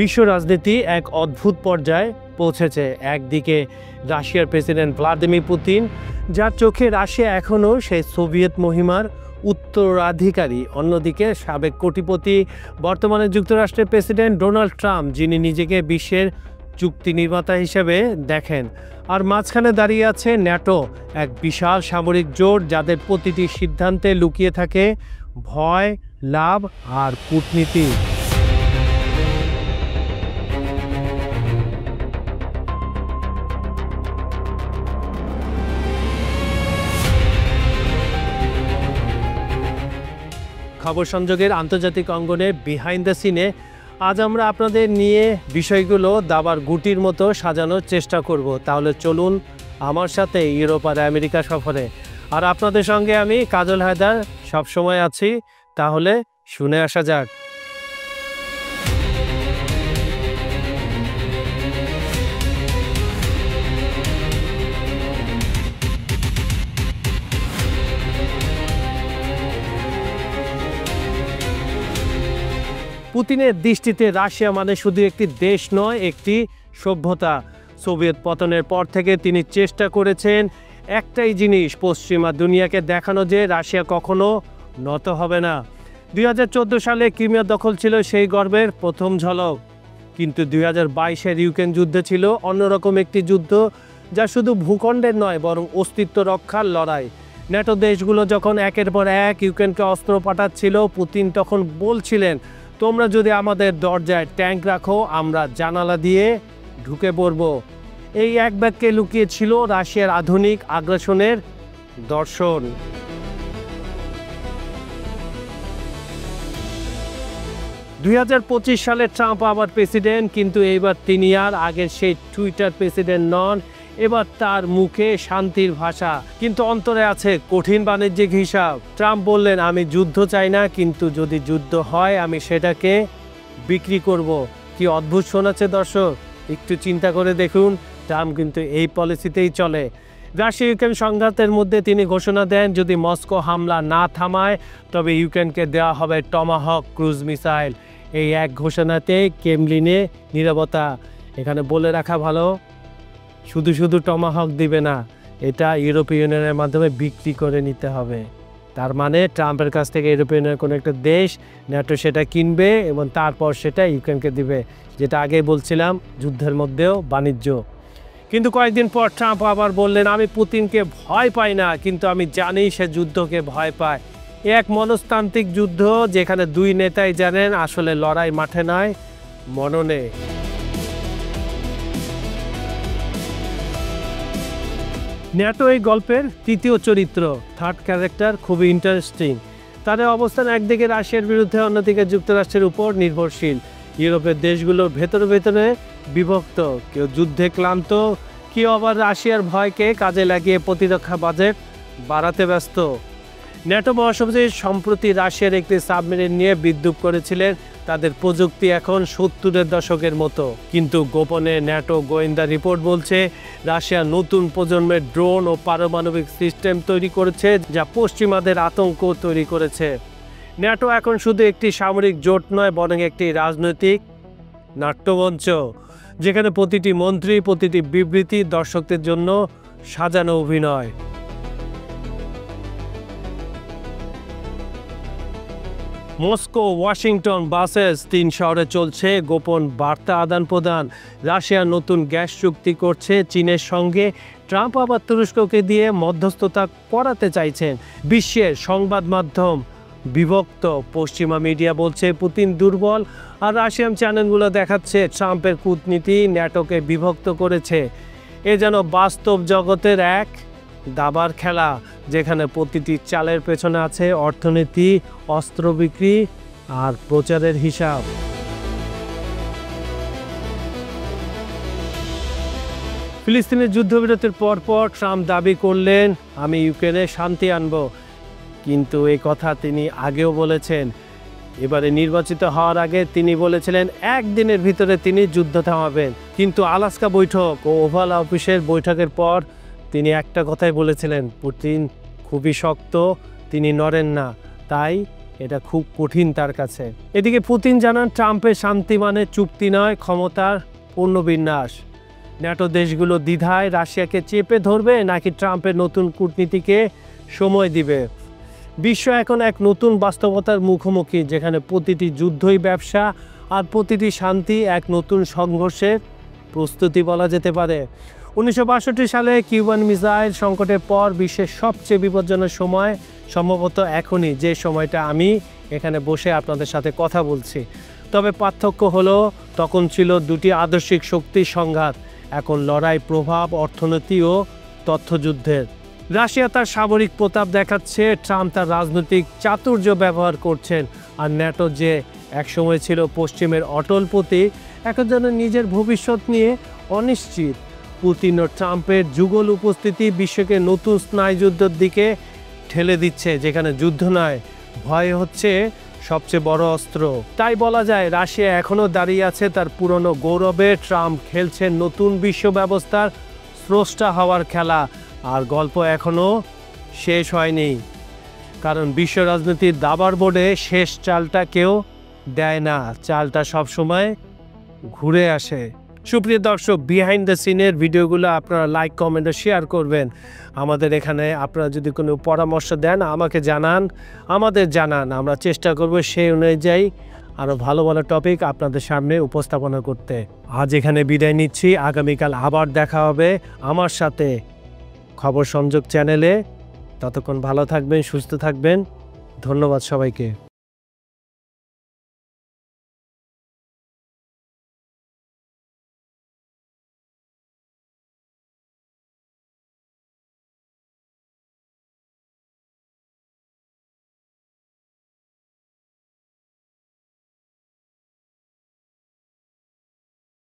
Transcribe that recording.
বিশ্ব রাজনীতি এক অদ্ভুত পর্যায়ে পৌঁছেছে। একদিকে রাশিয়ার প্রেসিডেন্ট ভ্লাদিমির পুতিন, যার চোখে রাশিয়া এখনও সেই সোভিয়েত মহিমার উত্তরাধিকারী। অন্যদিকে সাবেক কোটিপতি, বর্তমানে যুক্তরাষ্ট্রের প্রেসিডেন্ট ডোনাল্ড ট্রাম্প, যিনি নিজেকে বিশ্বের চুক্তি নির্মাতা হিসেবে দেখেন। আর মাঝখানে দাঁড়িয়ে আছে ন্যাটো, এক বিশাল সামরিক জোট যাদের প্রতিটি সিদ্ধান্তে লুকিয়ে থাকে ভয়, লাভ আর কূটনীতি। খবর সংযোগের আন্তর্জাতিক অঙ্গনে বিহাইন্ড দ্য সিনে আজ আমরা আপনাদের নিয়ে বিষয়গুলো দাবার গুটির মতো সাজানোর চেষ্টা করব। তাহলে চলুন আমার সাথে ইউরোপ আর আমেরিকা সফরে। আর আপনাদের সঙ্গে আমি কাজল হায়দার সবসময় আছি। তাহলে শুনে আসা যাক। পুতিনের দৃষ্টিতে রাশিয়া মানে শুধু একটি দেশ নয়, একটি সভ্যতা। সোভিয়েত পতনের পর থেকে তিনি চেষ্টা করেছেন একটাই জিনিস, পশ্চিমা দুনিয়াকে দেখানো যে রাশিয়া কখনো নত হবে না। 2014 সালে ক্রিমিয়া দখল ছিল সেই গর্বের প্রথম ঝলক। কিন্তু 2022-এর ইউক্রেন যুদ্ধ ছিল অন্যরকম একটি যুদ্ধ, যা শুধু ভূখণ্ডের নয় বরং অস্তিত্ব রক্ষার লড়াই। ন্যাটো দেশগুলো যখন একের পর এক ইউক্রেনকে অস্ত্র পাঠাচ্ছিল, পুতিন তখন বলছিলেন, তোমরা যদি আমাদের দরজায় ট্যাঙ্ক রাখো, আমরা জানালা দিয়ে ঢুকে পড়ব। এই এক বাক্যে লুকিয়ে ছিল রাশিয়ার আধুনিক আগ্রাসনের দর্শন। 2025 সালে ট্রাম্প আবার প্রেসিডেন্ট, কিন্তু এইবার তিনি আর আগের সেই টুইটার প্রেসিডেন্ট নন। এবার তার মুখে শান্তির ভাষা, কিন্তু অন্তরে আছে কঠিন বাণিজ্যিক হিসাব। ট্রাম্প বললেন, আমি যুদ্ধ চাই না, কিন্তু যদি যুদ্ধ হয় আমি সেটাকে বিক্রি করব। কি অদ্ভুত শোনাচ্ছে দর্শক, একটু চিন্তা করে দেখুন। ট্রাম্প কিন্তু এই পলিসিতেই চলে। রাশিয়া ইউক্রেন সংঘাতের মধ্যে তিনি ঘোষণা দেন, যদি মস্কো হামলা না থামায় তবে ইউক্রেনকে দেওয়া হবে টমাহক ক্রুজ মিসাইল। এই এক ঘোষণাতে ক্রেমলিনে নীরবতা। এখানে বলে রাখা ভালো, শুধু শুধু টমাহক দিবে না, এটা ইউরোপীয় ইউনিয়নের মাধ্যমে বিক্রি করে নিতে হবে। তার মানে ট্রাম্পের কাছ থেকে ইউরোপীয় ইউনিয়নের কোনো একটা দেশ, ন্যাটো সেটা কিনবে এবং তারপর সেটা ইউক্রেনকে দিবে। যেটা আগে বলছিলাম, যুদ্ধের মধ্যেও বাণিজ্য। কিন্তু কয়েকদিন পর ট্রাম্প আবার বললেন, আমি পুতিনকে ভয় পাই না, কিন্তু আমি জানি সে যুদ্ধকে ভয় পায়। এক মনস্তান্ত্রিক যুদ্ধ, যেখানে দুই নেতাই জানেন আসলে লড়াই মাঠে নয়, মননে। ন্যাটো এই গল্পের তৃতীয় চরিত্র, থার্ড ক্যারেক্টার, খুবই ইন্টারেস্টিং। তাদের অবস্থান একদিকে রাশিয়ার বিরুদ্ধে, অন্যদিকে যুক্তরাষ্ট্রের উপর নির্ভরশীল। ইউরোপের দেশগুলোর ভেতরে ভেতরে বিভক্ত, কেউ যুদ্ধে ক্লান্ত, কেউ আবার রাশিয়ার ভয়কে কাজে লাগিয়ে প্রতিরক্ষা বাজেট বাড়াতে ব্যস্ত। ন্যাটো মহাসচিব সম্প্রতি রাশিয়ার একটি সাবমেরিন নিয়ে বিদ্রূপ করেছিলেন। তাদের প্রযুক্তি এখন 70-এর দশকের মতো, কিন্তু গোপনে ন্যাটো গোয়েন্দা রিপোর্ট বলছে রাশিয়া নতুন প্রজন্মের ড্রোন ও পারমাণবিক সিস্টেম তৈরি করেছে, যা পশ্চিমাদের আতঙ্ক তৈরি করেছে। ন্যাটো এখন শুধু একটি সামরিক জোট নয়, বরং একটি রাজনৈতিক নাট্যমঞ্চ, যেখানে প্রতিটি মন্ত্রী, প্রতিটি বিবৃতি দর্শকদের জন্য সাজানো অভিনয়। মস্কো, ওয়াশিংটন, ব্রাসেলস, 3 শহরে চলছে গোপন বার্তা আদান প্রদান। রাশিয়া নতুন গ্যাস চুক্তি করছে চীনের সঙ্গে। ট্রাম্প আবার তুরস্ককে দিয়ে মধ্যস্থতা করাতে চাইছেন। বিশ্বের সংবাদ মাধ্যম বিভক্ত। পশ্চিমা মিডিয়া বলছে পুতিন দুর্বল, আর রাশিয়ান চ্যানেলগুলো দেখাচ্ছে ট্রাম্পের কূটনীতি ন্যাটোকে বিভক্ত করেছে। এ যেন বাস্তব জগতের এক দাবার খেলা, যেখানে প্রতিটি চালের পেছনে আছে অর্থনীতি, অস্ত্র বিক্রি আর প্রচারের হিসাব। ফিলিস্তিনের যুদ্ধবিরতির পরপর ট্রাম্প দাবি করলেন, আমি ইউক্রেনে শান্তি আনব। কিন্তু এই কথা তিনি আগেও বলেছেন। এবারে নির্বাচিত হওয়ার আগে তিনি বলেছিলেন একদিনের ভিতরে তিনি যুদ্ধ থামাবেন। কিন্তু আলাস্কা বৈঠক ও ওভাল অফিসের বৈঠকের পর তিনি একটা কথাই বলেছিলেন, পুতিন খুবই শক্ত, তিনি নড়েন না। তাই এটা খুব কঠিন তার কাছে। এদিকে পুতিন জানান ট্রাম্পের শান্তি মানে চুক্তি নয়, ক্ষমতার পুনর্বিন্যাস। ন্যাটো দেশগুলো দ্বিধায় রাশিয়াকে চেপে ধরবে নাকি ট্রাম্পের নতুন কূটনীতিকে সময় দিবে। বিশ্ব এখন এক নতুন বাস্তবতার মুখোমুখি, যেখানে প্রতিটি যুদ্ধই ব্যবসা আর প্রতিটি শান্তি এক নতুন সংঘর্ষের প্রস্তুতি বলা যেতে পারে। 1962 সালে কিউবান মিসাইল সংকটের পর বিশ্বের সবচেয়ে বিপজ্জনক সময় সম্ভবত এখনই, যে সময়টা আমি এখানে বসে আপনাদের সাথে কথা বলছি। তবে পার্থক্য হলো তখন ছিল দুটি আদর্শিক শক্তির সংঘাত, এখন লড়াই প্রভাব, অর্থনীতি ও তথ্যযুদ্ধের। রাশিয়া তার সামরিক প্রতাপ দেখাচ্ছে, ট্রাম্প তার রাজনৈতিক চাতুর্য ব্যবহার করছেন, আর ন্যাটো যে একসময় ছিল পশ্চিমের অটল প্রতীক, এখন যেন নিজের ভবিষ্যৎ নিয়ে অনিশ্চিত। পুতিন ও ট্রাম্পের যুগল উপস্থিতি বিশ্বকে নতুন স্নায়ুযুদ্ধের দিকে ঠেলে দিচ্ছে, যেখানে যুদ্ধ নয়, ভয় হচ্ছে সবচেয়ে বড় অস্ত্র। তাই বলা যায় রাশিয়া এখনও দাঁড়িয়ে আছে তার পুরনো গৌরবে, ট্রাম্প খেলছেন নতুন বিশ্ব ব্যবস্থার স্রষ্টা হওয়ার খেলা। আর গল্প এখনও শেষ হয়নি, কারণ বিশ্ব রাজনীতির দাবার বোর্ডে শেষ চালটা কেউ দেয় না, চালটা সবসময় ঘুরে আসে। সুপ্রিয় দর্শক, বিহাইন্ড দ্য সিনের ভিডিওগুলো আপনারা লাইক, কমেন্ট ও শেয়ার করবেন। আমাদের এখানে আপনারা যদি কোনো পরামর্শ দেন আমাকে জানান, আমাদের জানান, আমরা চেষ্টা করব সেই অনুযায়ী আরও ভালো ভালো টপিক আপনাদের সামনে উপস্থাপনা করতে। আজ এখানে বিদায় নিচ্ছি, আগামীকাল আবার দেখা হবে আমার সাথে খবর সংযোগ চ্যানেলে। ততক্ষণ ভালো থাকবেন, সুস্থ থাকবেন। ধন্যবাদ সবাইকে।